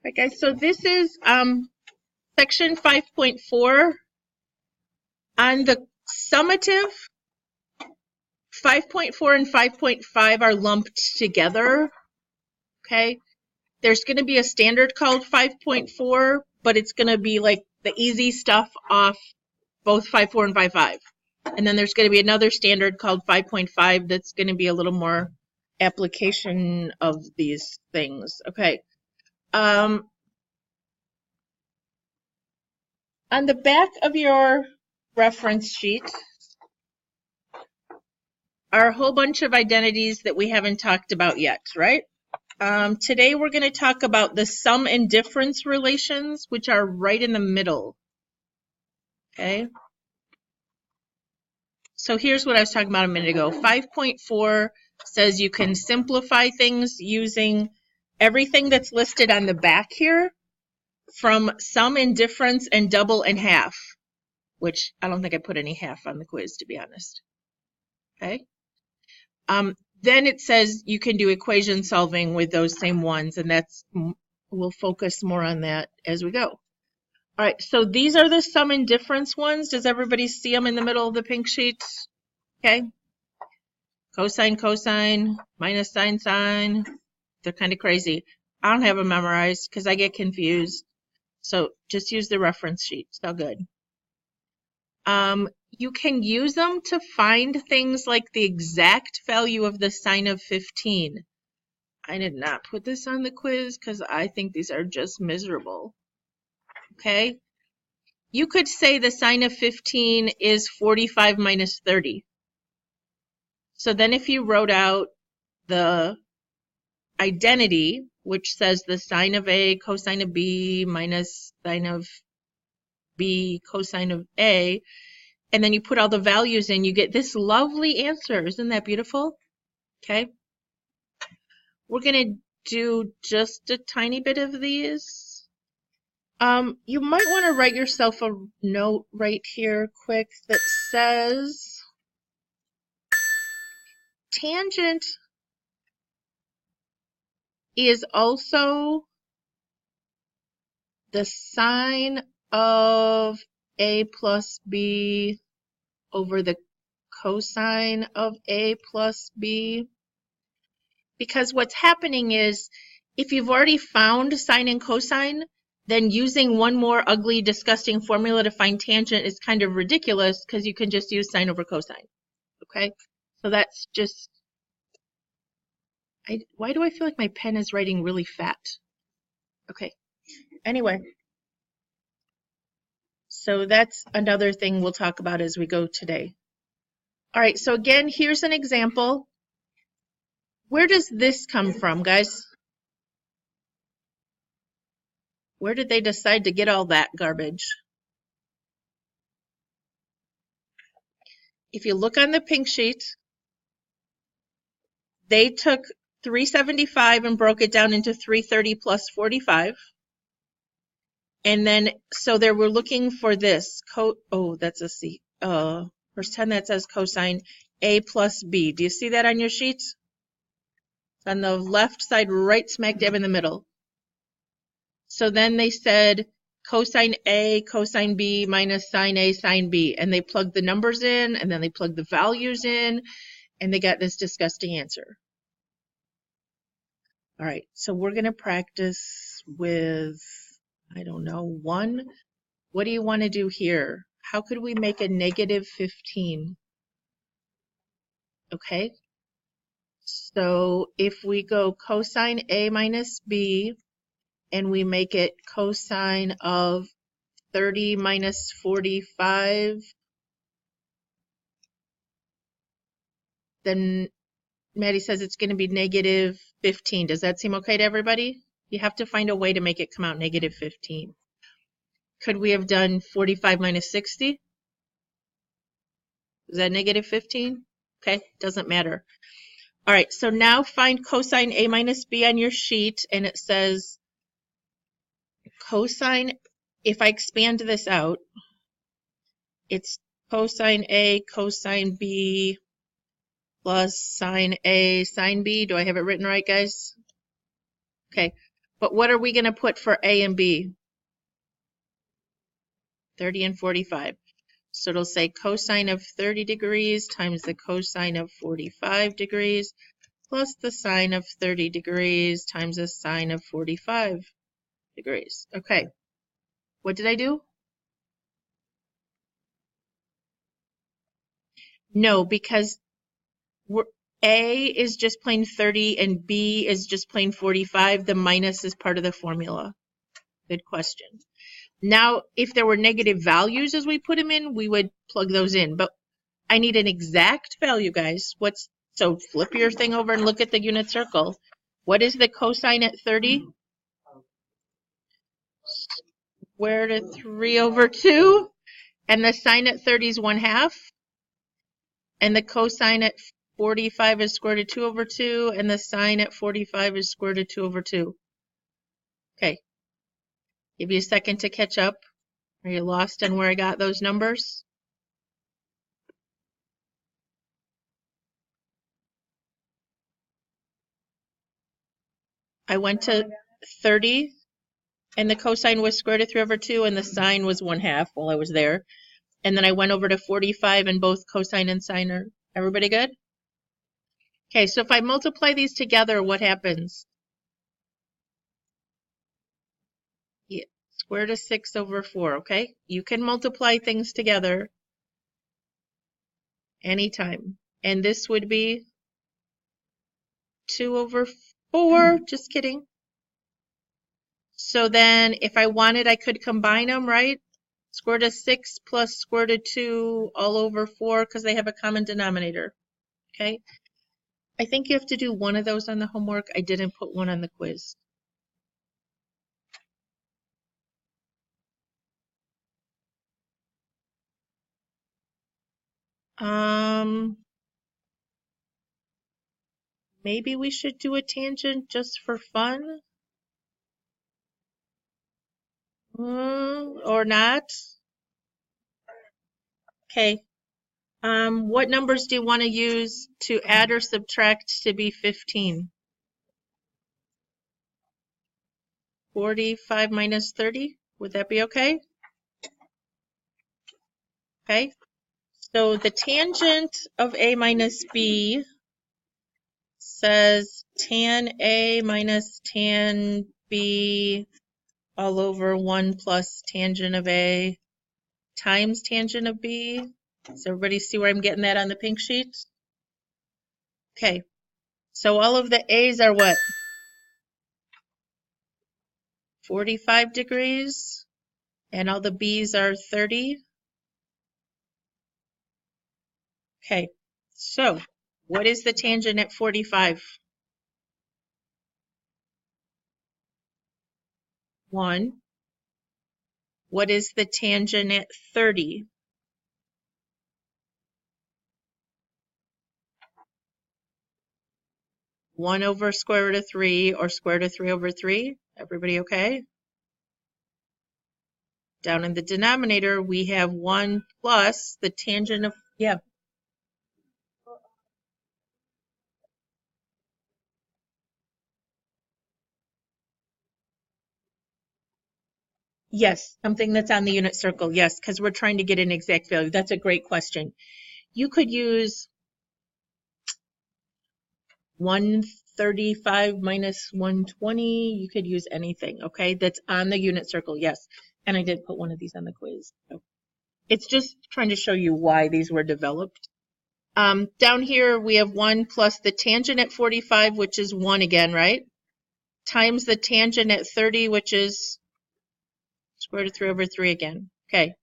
Right, guys, so this is section 5.4 on the summative. 5.4 and 5.5 are lumped together, okay? There's going to be a standard called 5.4, but it's going to be like the easy stuff off both 5.4 and 5.5. And then there's going to be another standard called 5.5 that's going to be a little more application of these things, okay? On the back of your reference sheet are a whole bunch of identities that we haven't talked about yet, right? Today we're going to talk about the sum and difference relations, which are right in the middle, okay? So here's what I was talking about a minute ago. 5.4 says you can simplify things using everything that's listed on the back here from sum and difference and double and half, which I don't think I put any half on the quiz, to be honest, okay? Then it says you can do equation solving with those same ones, and we'll focus more on that as we go. All right, so these are the sum and difference ones. Does everybody see them in the middle of the pink sheet? Okay. Cosine, cosine, minus sine, sine. They're kind of crazy. I don't have them memorized because I get confused. So just use the reference sheet. It's all good. You can use them to find things like the exact value of the sine of 15. I did not put this on the quiz because I think these are just miserable. Okay? You could say the sine of 15 is 45 minus 30. So then if you wrote out the identity, which says the sine of A cosine of B minus sine of B cosine of A, and then you put all the values in, you get this lovely answer. Isn't that beautiful? Okay. We're going to do just a tiny bit of these. You might want to write yourself a note right here quick that says tangent is also the sine of A plus B over the cosine of A plus B. Because what's happening is, if you've already found sine and cosine, then using one more ugly, disgusting formula to find tangent is kind of ridiculous because you can just use sine over cosine. Okay? So that's just... why do I feel like my pen is writing really fat? Okay. Anyway. So that's another thing we'll talk about as we go today. All right, so again, here's an example. Where does this come from, guys? Where did they decide to get all that garbage? If you look on the pink sheet, they took 375 and broke it down into 330 plus 45. And then, so they were looking for this. Oh, that's a C. Verse 10 that says cosine A plus B. Do you see that on your sheet? It's on the left side, right smack dab in the middle. So then they said cosine A, cosine B minus sine A, sine B. And they plugged the numbers in, and then they plugged the values in, and they got this disgusting answer. All right, so we're going to practice with, I don't know, 1. What do you want to do here? How could we make a negative 15? Okay, so if we go cosine A minus B, and we make it cosine of 30 minus 45, then Maddie says it's going to be negative 15. Does that seem okay to everybody? You have to find a way to make it come out negative 15. Could we have done 45 minus 60? Is that negative 15? Okay, doesn't matter. All right, so now find cosine A minus B on your sheet, and it says cosine, if I expand this out, it's cosine A, cosine B, plus sine A, sine B. Do I have it written right, guys? Okay. But what are we going to put for A and B? 30 and 45. So it'll say cosine of 30 degrees times the cosine of 45 degrees plus the sine of 30 degrees times the sine of 45 degrees. Okay. What did I do? No, because A is just plain 30 and B is just plain 45. The minus is part of the formula. Good question. Now, if there were negative values as we put them in, we would plug those in. But I need an exact value, guys. So flip your thing over and look at the unit circle. What is the cosine at 30? Square root of 3 over 2. And the sine at 30 is 1/2. And the cosine at 45 is square root of 2 over 2. And the sine at 45 is square root of 2 over 2. Okay. Give you a second to catch up. Are you lost on where I got those numbers? I went to 30, and the cosine was square root of 3 over 2, and the sine was 1/2 while I was there. And then I went over to 45, and both cosine and sine are, everybody good? Okay, so if I multiply these together, what happens? Yeah, square root of 6 over 4, okay? You can multiply things together anytime. And this would be 2 over 4, just kidding. So then if I wanted, I could combine them, right? Square root of 6 plus square root of 2 all over 4 because they have a common denominator, okay? I think you have to do one of those on the homework. I didn't put one on the quiz. Maybe we should do a tangent just for fun? Or not? Okay. What numbers do you want to use to add or subtract to be 15? 45 minus 30? Would that be okay? Okay. So the tangent of A minus B says tan A minus tan B all over 1 plus tangent of A times tangent of B. Does everybody see where I'm getting that on the pink sheet? Okay, so all of the A's are what? 45 degrees, and all the B's are 30. Okay, so what is the tangent at 45? 1. What is the tangent at 30? 1 over square root of 3 or square root of 3 over 3. Everybody okay? Down in the denominator, we have 1 plus the tangent of, yeah. Yes, something that's on the unit circle. Yes, because we're trying to get an exact value. That's a great question. You could use 135 minus 120. You could use anything, okay? That's on the unit circle, yes. And I did put one of these on the quiz. So it's just trying to show you why these were developed. Down here, we have 1 plus the tangent at 45, which is 1 again, right? Times the tangent at 30, which is square root of 3 over 3 again. Okay.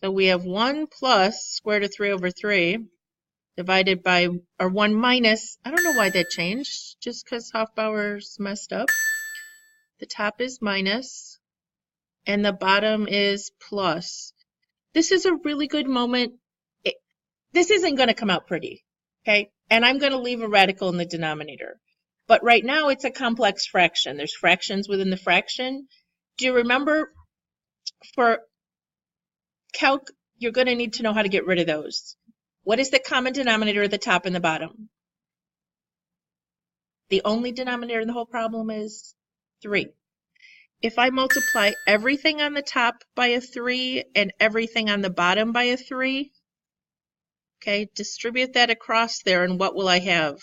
So we have 1 plus square root of 3 over 3 divided by, or 1 minus, I don't know why that changed, just because Hofbauer's messed up. The top is minus, and the bottom is plus. This is a really good moment. This isn't going to come out pretty, okay? And I'm going to leave a radical in the denominator. But right now, it's a complex fraction. There's fractions within the fraction. Do you remember for calc, you're going to need to know how to get rid of those. What is the common denominator at the top and the bottom? The only denominator in the whole problem is 3. If I multiply everything on the top by a 3 and everything on the bottom by a 3, okay, distribute that across there, and what will I have?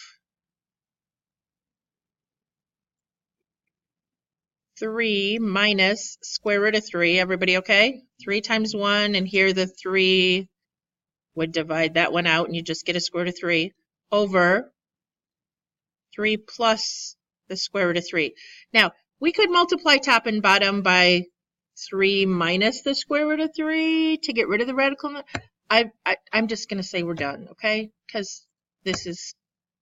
3 minus square root of 3. Everybody okay? 3 times 1, and here the 3 would divide that one out, and you just get a square root of 3 over 3 plus the square root of 3. Now, we could multiply top and bottom by 3 minus the square root of 3 to get rid of the radical. I'm just going to say we're done, okay? Because this is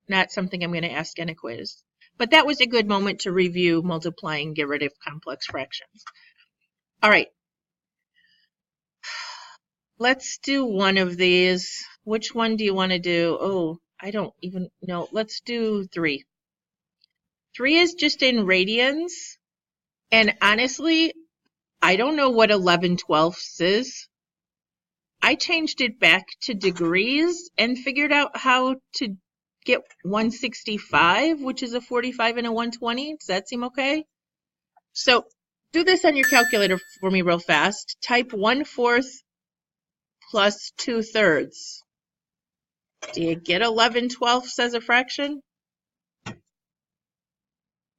not something I'm going to ask in a quiz. But that was a good moment to review multiplying, get rid of complex fractions. All right. Let's do one of these. Which one do you want to do? Oh, I don't even know. Let's do 3. 3 is just in radians. And honestly, I don't know what 11/12 is. I changed it back to degrees and figured out how to get 165, which is a 45 and a 120. Does that seem okay? So do this on your calculator for me real fast. Type 1/4 plus 2/3. Do you get 11/12 as a fraction?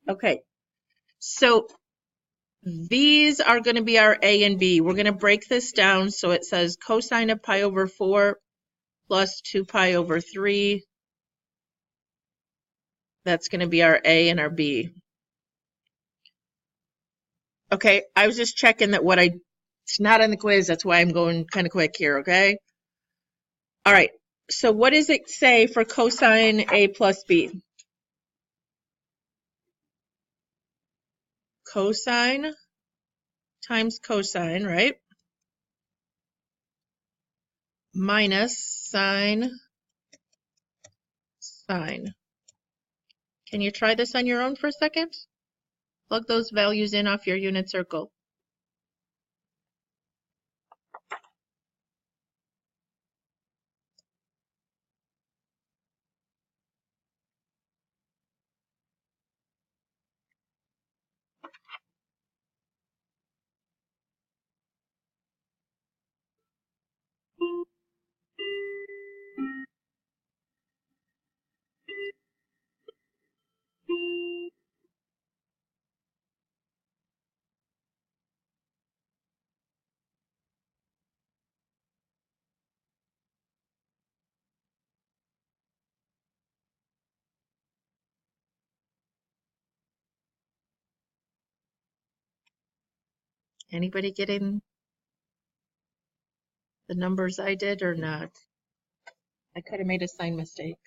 Okay. So these are going to be our A and B. We're going to break this down so it says cosine of pi over 4 plus 2 pi over 3. That's going to be our A and our B. Okay, I was just checking that it's not on the quiz. That's why I'm going kind of quick here, okay? All right, so what does it say for cosine A plus B? Cosine times cosine, right? Minus sine. Can you try this on your own for a second? Plug those values in off your unit circle. Anybody getting the numbers I did or not? I could have made a sign mistake.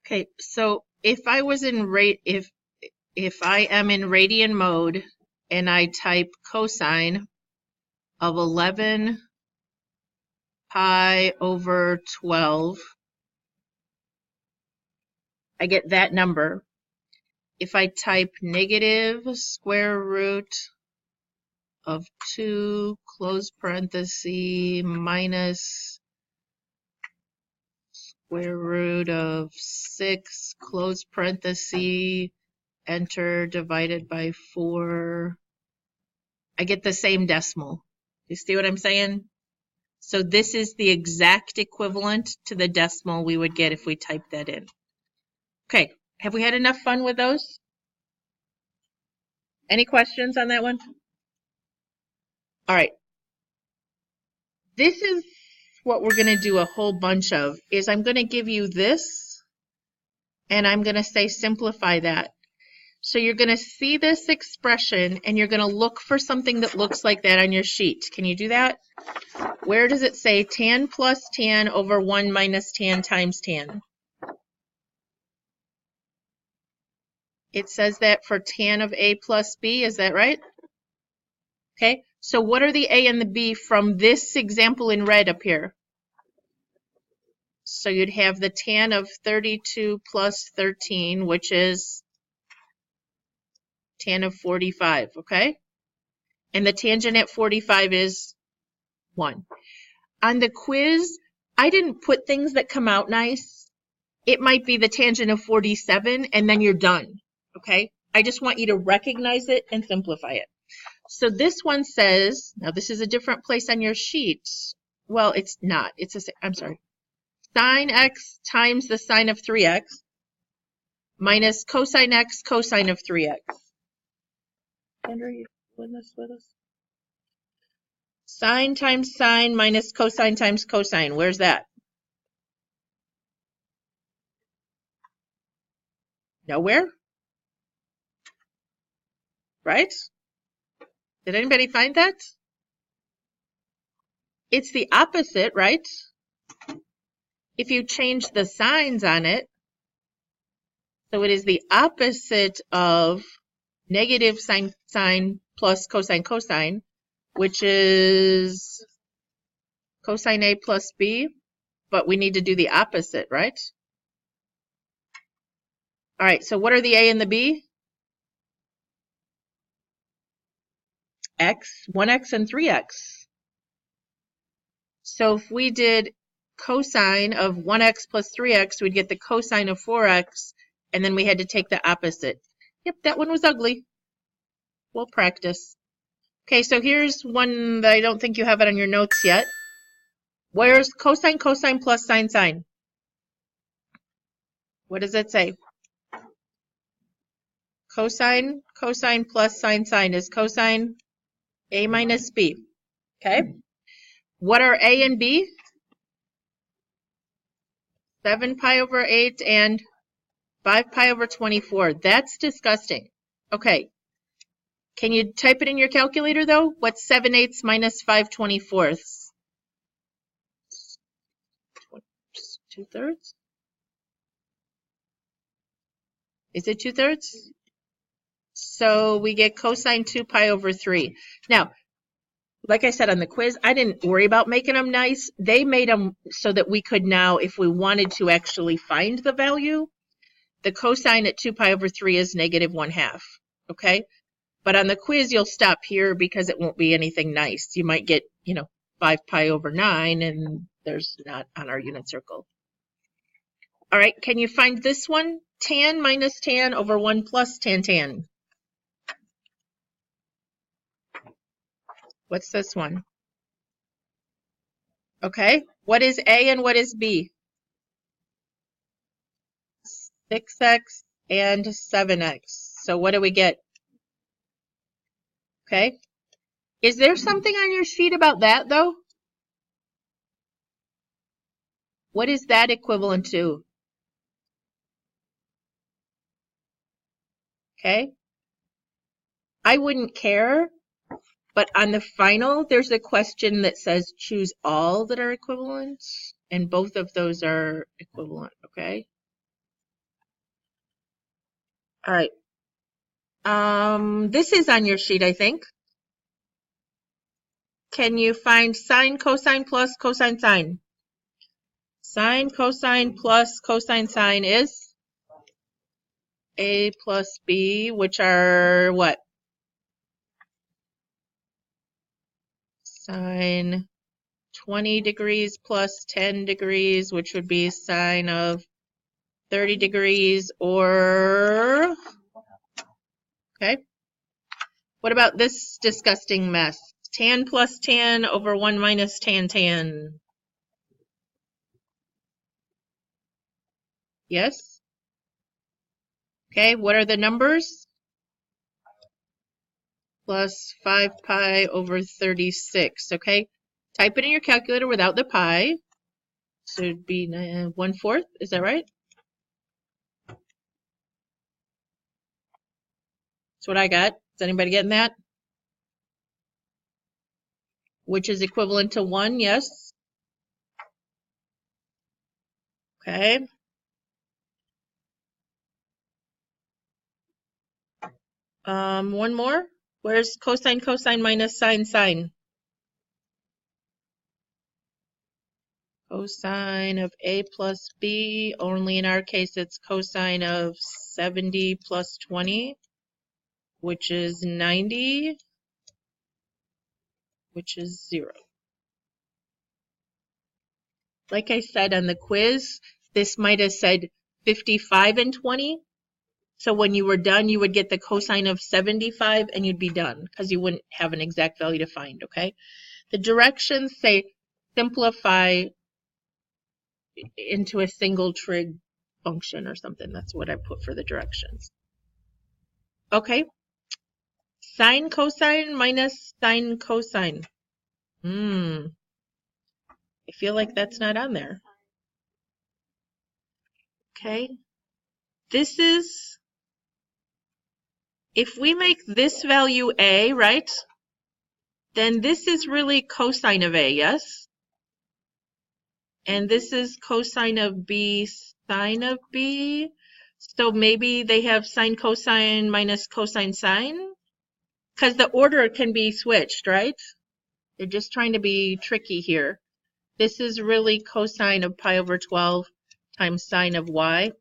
Okay, so if I was in if I am in radian mode and I type cosine of 11 pi over 12, I get that number. If I type negative square root of 2 close parenthesis minus square root of 6 close parenthesis enter divided by 4, I get the same decimal. You see what I'm saying? So this is the exact equivalent to the decimal we would get if we typed that in. Okay, have we had enough fun with those? Any questions on that one? All right. This is what we're going to do a whole bunch of, is I'm going to give you this, and I'm going to say simplify that. So you're going to see this expression, and you're going to look for something that looks like that on your sheet. Can you do that? Where does it say tan plus tan over 1 minus tan times tan? It says that for tan of A plus B, is that right? Okay, so what are the A and the B from this example in red up here? So you'd have the tan of 32 plus 13, which is tan of 45, okay? And the tangent at 45 is 1. On the quiz, I didn't put things that come out nice. It might be the tangent of 47, and then you're done, okay? I just want you to recognize it and simplify it. So this one says, now this is a different place on your sheet. Well, it's not. I'm sorry. Sine x times the sine of 3x minus cosine x cosine of 3x. Andrew, you doing this with us? Sine times sine minus cosine times cosine. Where's that? Nowhere? Right? Did anybody find that? It's the opposite, right? If you change the signs on it, so it is the opposite of negative sine sine plus cosine cosine, which is cosine A plus B, but we need to do the opposite, right? All right, so what are the A and the B? X, 1x, and 3x. So if we did cosine of 1x plus 3x, we'd get the cosine of 4x, and then we had to take the opposite. Yep, that one was ugly. We'll practice. Okay, so here's one that I don't think you have it on your notes yet. Where's cosine, cosine plus sine, sine? What does it say? Cosine, cosine plus sine, sine is cosine A minus B. Okay. What are A and B? 7 pi over 8 and 5 pi over 24. That's disgusting. Okay. Can you type it in your calculator, though? What's 7/8 minus 5/24? 2/3? Is it 2/3? So we get cosine 2 pi over 3. Now, like I said on the quiz, I didn't worry about making them nice. They made them so that we could now, if we wanted to actually find the value, the cosine at 2 pi over 3 is negative 1/2. Okay? But on the quiz, you'll stop here because it won't be anything nice. You might get, 5 pi over 9, and there's not on our unit circle. All right, can you find this one? Tan minus tan over 1 plus tan tan. What's this one? Okay, what is A and what is B? 6x and 7x. So what do we get? Okay. Is there something on your sheet about that, though? What is that equivalent to? Okay. I wouldn't care, but on the final, there's a question that says choose all that are equivalent, and both of those are equivalent, okay? All right. This is on your sheet, I think. Can you find sine, cosine plus cosine sine? Sine, cosine plus cosine sine is A plus B, which are what? Sine 20 degrees plus 10 degrees, which would be sine of 30 degrees, or, okay. What about this disgusting mess? Tan plus tan over 1 minus tan tan. Yes? Okay, what are the numbers? Plus 5 pi over 36, okay? Type it in your calculator without the pi. So it'd be 1/4, is that right? That's what I got. Is anybody getting that? Which is equivalent to 1, yes? Okay. One more. Where's cosine, cosine minus sine, sine? Cosine of A plus B, only in our case it's cosine of 70 plus 20. which is 90, which is 0. Like I said on the quiz, this might have said 55 and 20. So when you were done, you would get the cosine of 75 and you'd be done because you wouldn't have an exact value to find, okay? The directions say simplify into a single trig function or something. That's what I put for the directions. Okay. Sine cosine minus sine cosine. I feel like that's not on there. Okay. This is, if we make this value A, right? Then this is really cosine of A, yes? And this is cosine of B, sine of B. So maybe they have sine cosine minus cosine sine? Because the order can be switched, right? They're just trying to be tricky here. This is really cosine of pi over 12 times sine of y.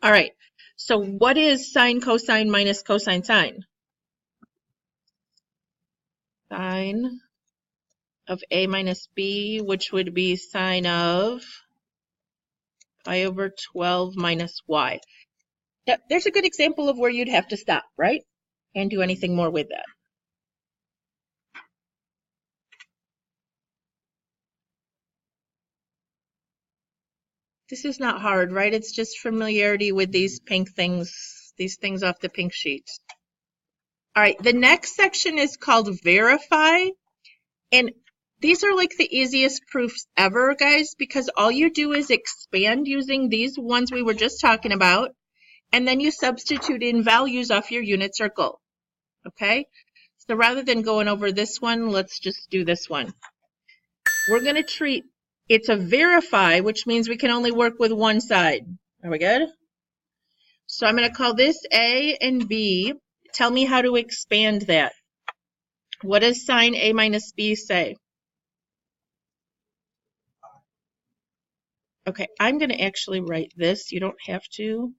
All right, so what is sine cosine minus cosine sine? Sine of A minus B, which would be sine of pi over 12 minus y. Now, there's a good example of where you'd have to stop, right? Can't do anything more with that. This is not hard, right? It's just familiarity with these pink things, these things off the pink sheet. All right, the next section is called verify. And these are like the easiest proofs ever, guys, because all you do is expand using these ones we were just talking about, and then you substitute in values off your unit circle, okay? So rather than going over this one, let's just do this one. We're going to treat, it's a verify, which means we can only work with one side. Are we good? So I'm going to call this A and B. Tell me how to expand that. What does sine A minus B say? Okay, I'm going to actually write this. You don't have to,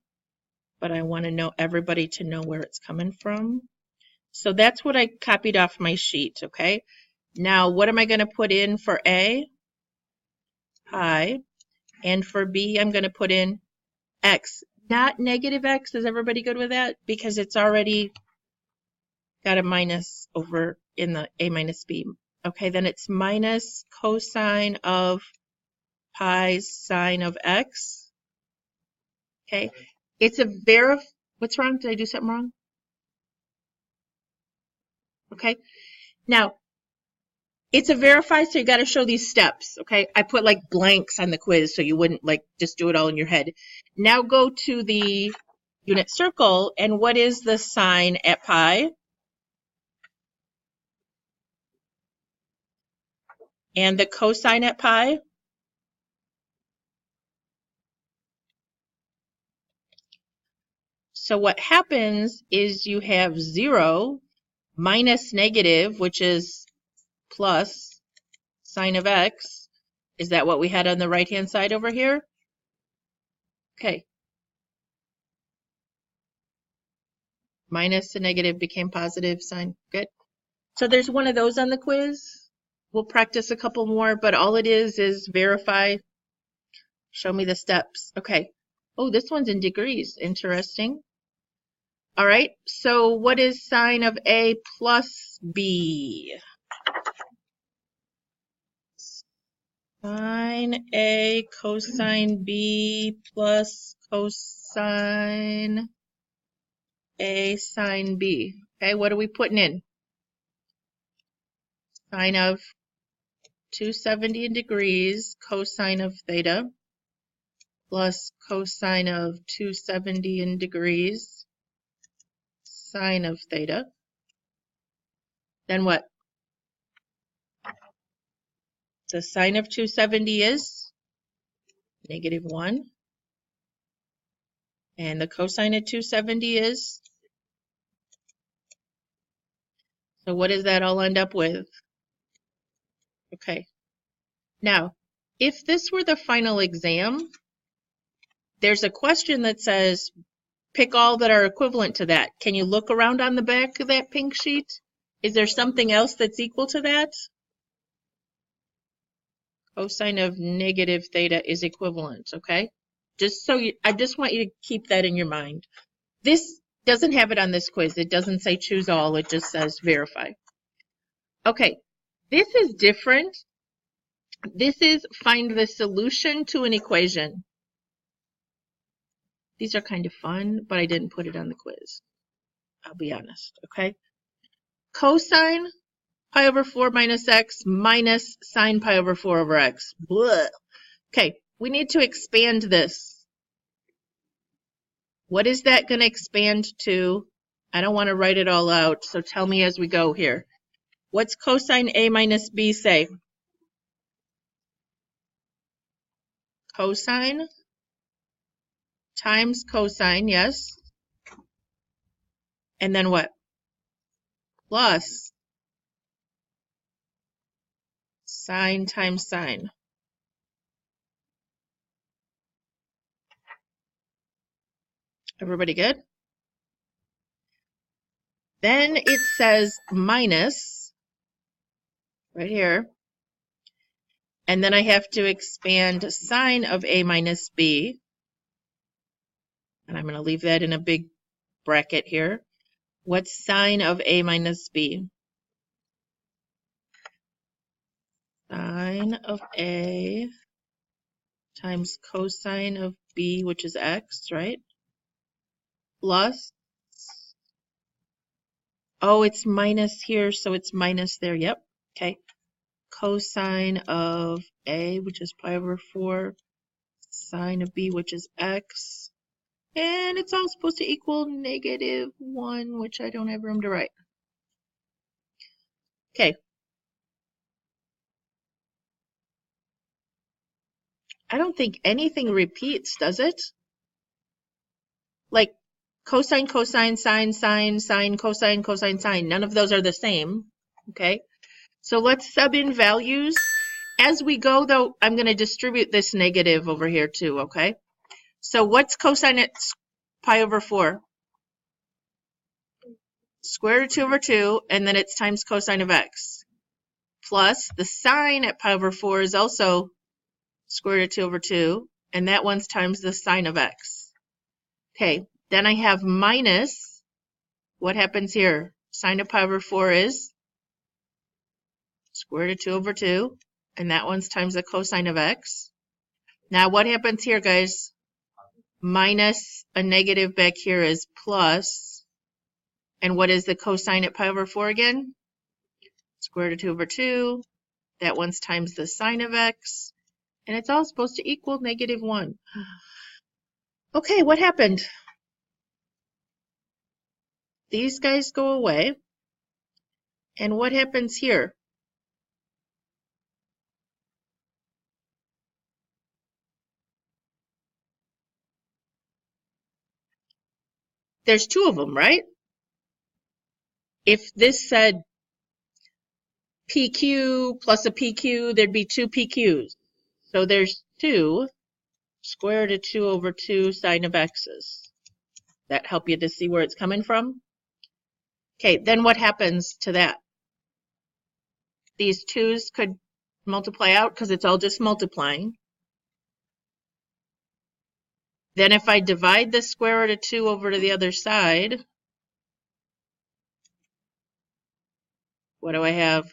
but I want to know everybody to know where it's coming from. So that's what I copied off my sheet, okay? Now, what am I going to put in for A? Pi. And for B, I'm going to put in x. Not negative x. Is everybody good with that? Because it's already got a minus over in the A minus B. Okay, then it's minus cosine of pi sine of x. Okay, it's a what's wrong? Did I do something wrong? Okay, now it's a verify, so you got to show these steps. Okay, I put like blanks on the quiz so you wouldn't like just do it all in your head. Now go to the unit circle, and what is the sine at pi? And the cosine at pi? So what happens is you have 0 minus negative, which is plus sine of x. Is that what we had on the right-hand side over here? Okay. Minus the negative became positive sine. Good. So there's one of those on the quiz. We'll practice a couple more, but all it is verify. Show me the steps. Okay. Oh, this one's in degrees. Interesting. All right. So what is sine of A plus B? Sine A cosine B plus cosine A sine B. Okay, what are we putting in? Sine of 270 degrees cosine of theta plus cosine of 270 in degrees sine of theta. Then what? The sine of 270 is -1. And the cosine of 270 is? So what does that all end up with? Okay. Now, if this were the final exam, there's a question that says, pick all that are equivalent to that. Can you look around on the back of that pink sheet? Is there something else that's equal to that? Cosine of negative theta is equivalent, okay? Just so I just want you to keep that in your mind. This doesn't have it on this quiz. It doesn't say choose all. It just says verify. Okay, this is different. This is find the solution to an equation. These are kind of fun, but I didn't put it on the quiz. I'll be honest, okay? Cosine pi over 4 minus x minus sine pi over 4 over x. Blah. Okay, we need to expand this. What is that going to expand to? I don't want to write it all out, so tell me as we go here. What's cosine A minus B say? Cosine times cosine, yes. And then what? Plus sine times sine. Everybody good? Then it says minus right here. And then I have to expand sine of A minus B. And I'm going to leave that in a big bracket here. What's sine of A minus B? Sine of A times cosine of B, which is x, right? Plus, oh, it's minus here, so it's minus there. Yep, okay. Cosine of A, which is pi over 4, sine of B, which is x. And it's all supposed to equal negative 1, which I don't have room to write. Okay. I don't think anything repeats, does it? Like cosine, cosine, sine, sine, sine, cosine, cosine, sine. None of those are the same. Okay. So let's sub in values. As we go, though, I'm going to distribute this negative over here too, okay? So what's cosine at pi over 4? Square root of 2 over 2, and then it's times cosine of x. Plus the sine at pi over 4 is also square root of 2 over 2, and that one's times the sine of x. Okay, then I have minus, what happens here? Sine of pi over 4 is square root of 2 over 2, and that one's times the cosine of x. Now what happens here, guys? Minus a negative back here is plus, and what is the cosine at pi over 4 again? Square root of 2 over 2, that one's times the sine of x, and it's all supposed to equal negative 1. Okay, what happened? These guys go away, and what happens here? There's two of them, right? If this said PQ plus a PQ, there'd be two PQs. So there's 2 square root of 2 over 2 sine of x's. That help you to see where it's coming from? Okay, then what happens to that? These 2's could multiply out because it's all just multiplying. Then if I divide the square root of 2 over to the other side, what do I have?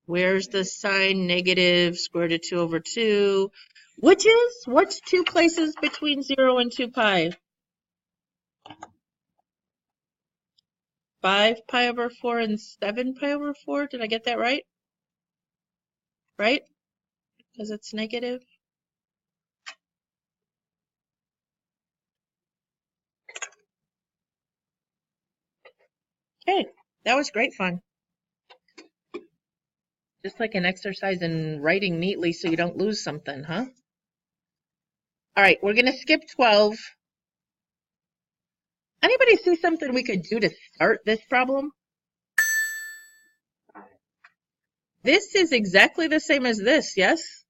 Where's the sine negative square root of 2 over 2? What's 2 places between 0 and 2 pi? 5 pi over 4 and 7 pi over 4. Did I get that right? Right? Because it's negative. Okay, that was great fun. Just like an exercise in writing neatly so you don't lose something, huh? All right, we're going to skip 12. Anybody see something we could do to start this problem? This is exactly the same as this, yes?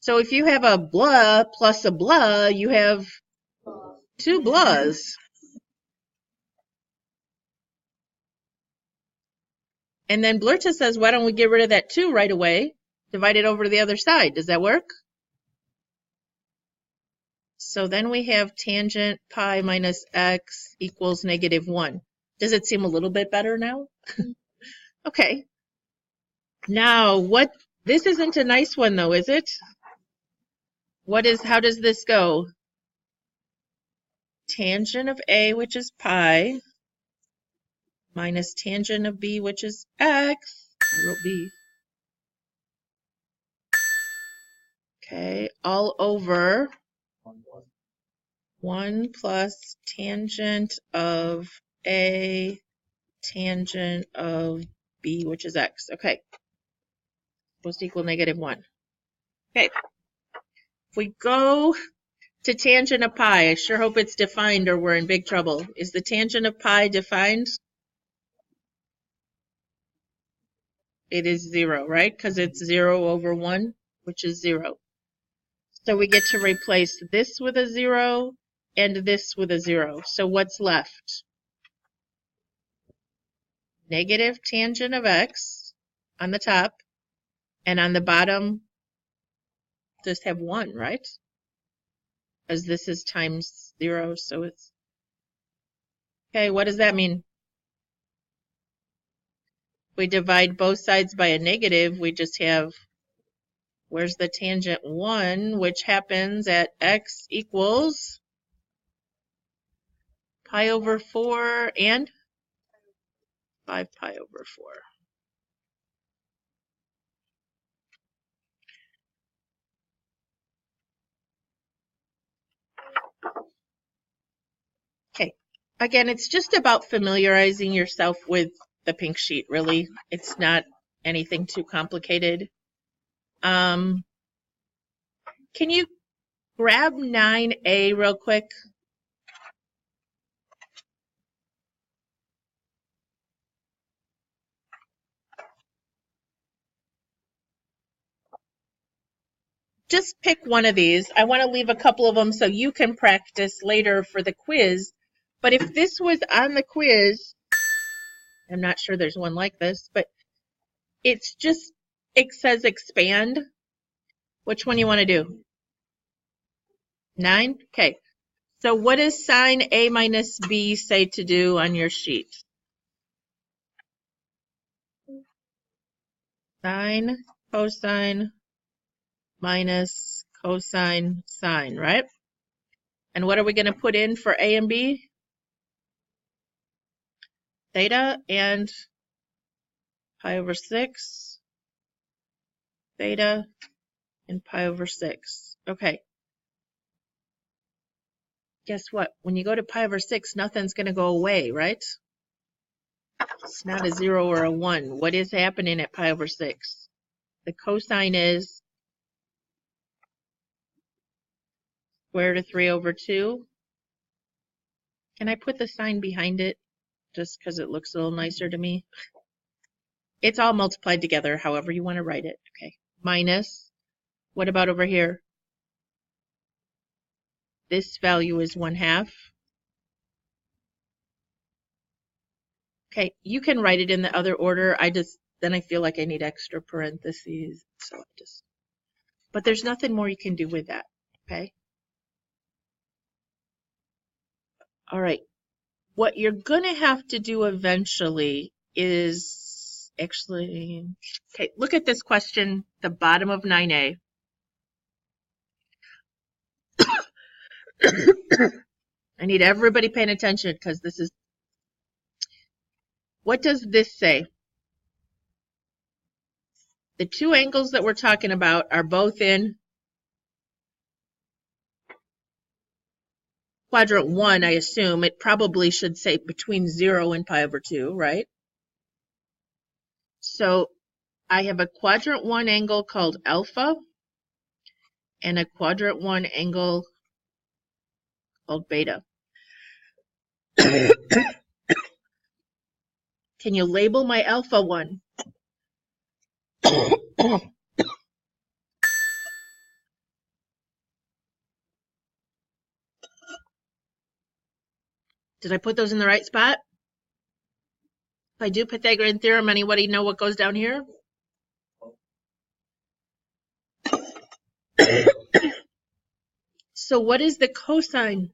So if you have a blah plus a blah, you have two blahs. And then Blurta says, why don't we get rid of that 2 right away? Divide it over to the other side. Does that work? So then we have tangent pi minus x equals -1. Does it seem a little bit better now? Okay. Now, this isn't a nice one though, is it? How does this go? Tangent of a, which is pi, minus tangent of b, which is x. I wrote b. Okay, all over 1 plus tangent of a, tangent of b, which is x. Okay, supposed to equal -1. Okay, if we go to tangent of pi, I sure hope it's defined or we're in big trouble. Is the tangent of pi defined? It is 0, right? Because it's 0 over 1, which is 0. So we get to replace this with a 0 and this with a 0. So what's left? Negative tangent of x on the top, and on the bottom, just have 1, right? As this is times 0, so it's... Okay, what does that mean? If we divide both sides by a negative, we just have... Where's the tangent 1, which happens at x equals pi over 4 and 5 pi over 4. Okay, again, it's just about familiarizing yourself with the pink sheet, really. It's not anything too complicated. Can you grab 9A real quick? Just pick one of these. I want to leave a couple of them so you can practice later for the quiz. But if this was on the quiz, I'm not sure there's one like this, but it says expand. Which one you want to do? 9? Okay. So what does sine A minus B say to do on your sheet? Sine, cosine, minus cosine, sine, right? And what are we going to put in for A and B? Theta and pi over 6. Theta and pi over 6. Okay. Guess what? When you go to pi over 6, nothing's going to go away, right? It's not a 0 or a 1. What is happening at pi over 6? The cosine is square root of 3 over 2. Can I put the sign behind it just because it looks a little nicer to me? It's all multiplied together, however you want to write it. Okay. Minus, what about over here? This value is 1/2. Okay, you can write it in the other order. Then I feel like I need extra parentheses. So but there's nothing more you can do with that. Okay. All right. What you're going to have to do eventually is actually, okay, look at this question, the bottom of 9A. I need everybody paying attention because this is, what does this say? The two angles that we're talking about are both in quadrant 1, I assume. It probably should say between 0 and pi over 2, right? So I have a quadrant 1 angle called alpha and a quadrant 1 angle called beta. Can you label my alpha one? Did I put those in the right spot? If I do Pythagorean theorem, anybody know what goes down here? So what is the cosine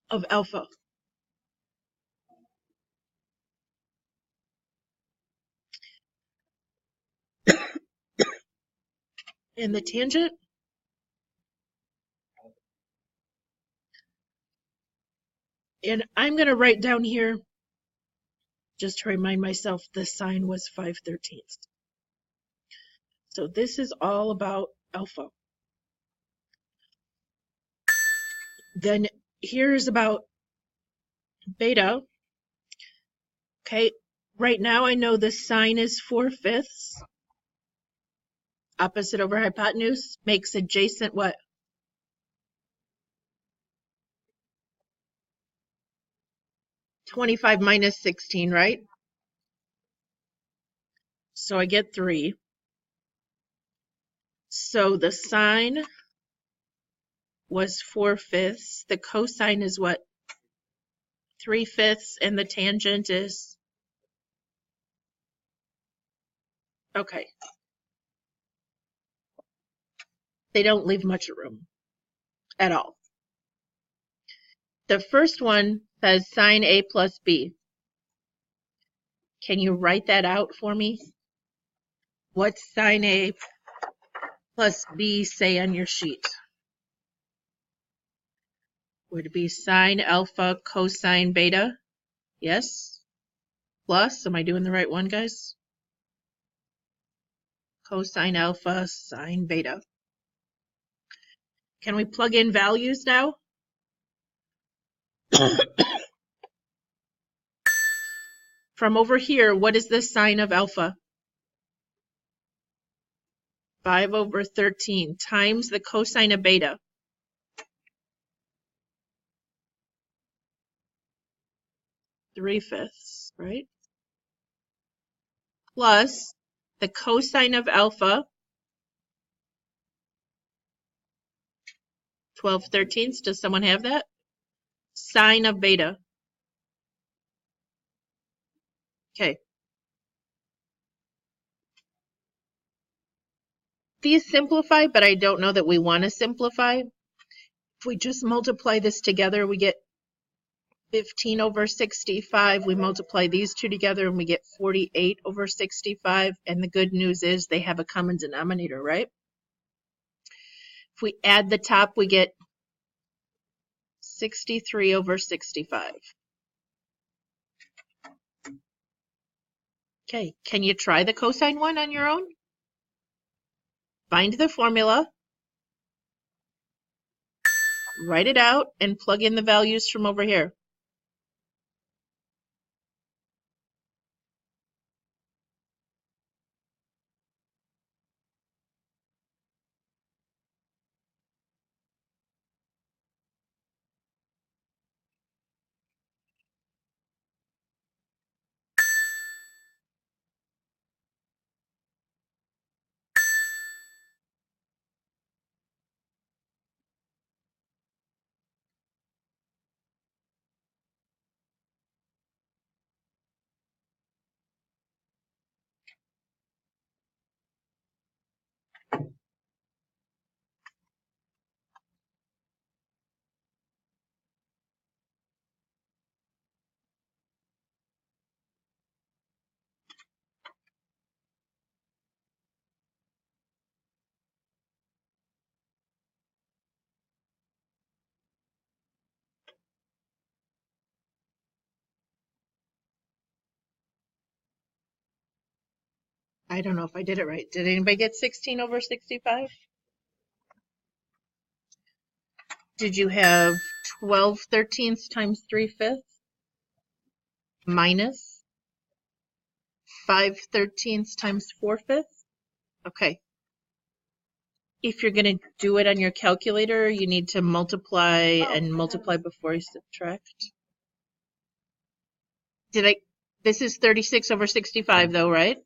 of alpha? And the tangent? And I'm going to write down here, just to remind myself, the sine was 5/13. So this is all about alpha. Then here's about beta. Okay, right now I know the sine is 4/5. Opposite over hypotenuse makes adjacent what? (25 minus 16, right? So I get 3. So the sine was 4/5. The cosine is what? 3/5, and the tangent is, okay. They don't leave much room at all. The first one says sine A plus B. Can you write that out for me? What's sine A plus B say on your sheet? Would it be sine alpha cosine beta? Yes? Plus, am I doing the right one, guys? Cosine alpha sine beta. Can we plug in values now? From over here, what is the sine of alpha? 5/13 times the cosine of beta. 3/5, right? Plus the cosine of alpha, 12/13. Does someone have that? Sine of beta. Okay. These simplify, but I don't know that we want to simplify. If we just multiply this together, we get 15/65. We multiply these two together and we get 48/65. And the good news is they have a common denominator, right? If we add the top, we get 63/65. Okay, can you try the cosine one on your own? Find the formula, write it out, and plug in the values from over here. I don't know if I did it right. Did anybody get 16/65? Did you have 12/13 times 3/5 minus 5/13 times 4/5? Okay. If you're going to do it on your calculator, you need to multiply and multiply before you subtract. This is 36/65 though, right?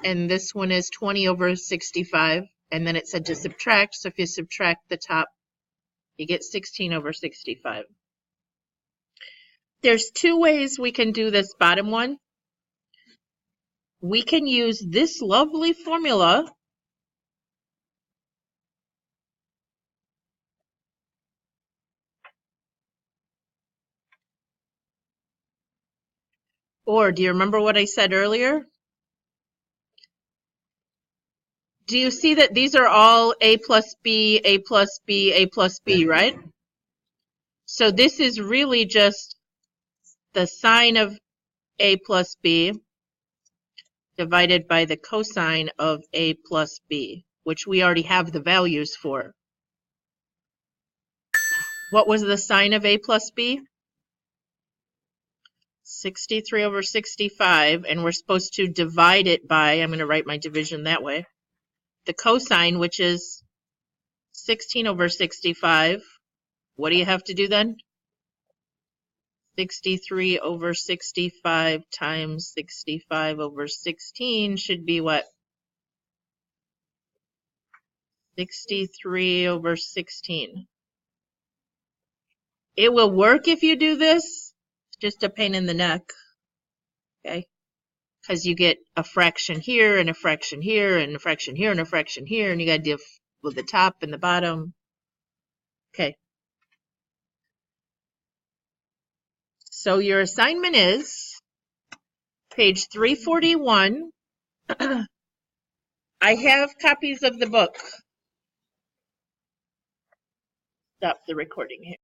And this one is 20/65, and then it said to subtract, so if you subtract the top, you get 16/65. There's two ways we can do this bottom one. We can use this lovely formula or do you remember what I said earlier? Do you see that these are all a plus b, a plus b, a plus b, right? So this is really just the sine of a plus b divided by the cosine of a plus b, which we already have the values for. What was the sine of a plus b? 63 over 65, and we're supposed to divide it by, I'm going to write my division that way, the cosine, which is 16 over 65. What do you have to do then? 63 over 65 times 65 over 16 should be what? 63 over 16. It will work if you do this. It's just a pain in the neck. Okay? Because you get a fraction here and a fraction here and a fraction here and a fraction here, and you got to deal with the top and the bottom. Okay. So your assignment is page 341. I have copies of the book. Stop the recording here.